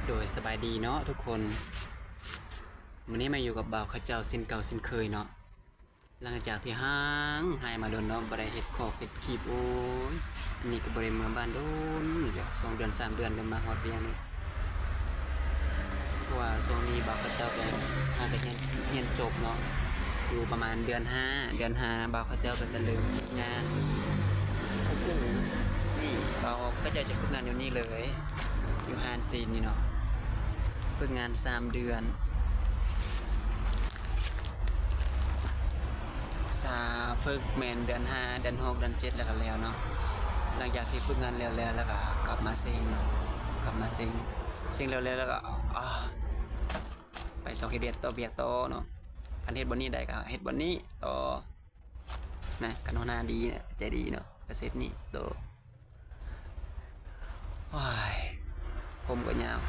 โดยสบายดีเนาะทุกคนวันนี้มาอยู่กับบ่าวข้าเจ้าสินเก่าสินเคยเนาะหลังจากที่ห่างหายมาโดนเนาะบ่ได้เฮ็ดขอกเฮ็ดคลิปโอ้ยอันนี้ก็บ่ได้เมืองบ้านโดนเดี๋ยว2 เดือน 3 เดือนเดี๋ยวมาฮอดเวียงนี่เพราะว่าช่วงนี้บ่าวข้าเจ้าก็หาได้เรียนจบเนาะอยู่ประมาณเดือน5บ่าวข้าเจ้าก็จะเริ่มเฮ็ดงานโอ้โหนี่บ่าวข้าเจ้าจะฝึกงานอยู่นี่เลยอยู่ฮานจีนนี่เนาะฝึกงาน3 เดือนฝึกแมนเดือน5เดือน6เดือน7แล้วก็แล้วเนาะหลังจากที่ฝึกงานแล้วก็กลับมาเซ็งเนาะกลับมาเซ็งแล้วก็ไปสองเฮ็ดเวียกต่อเวียกต่อเนาะคันเฮ็ดบ่นี้ได้ก็เฮ็ดบ่นี้ต่อนะคันหัวหน้าดีเนี่ยใจดีเนาะก็เฮ็ดนี่ต่อว้ายผมก็ยาว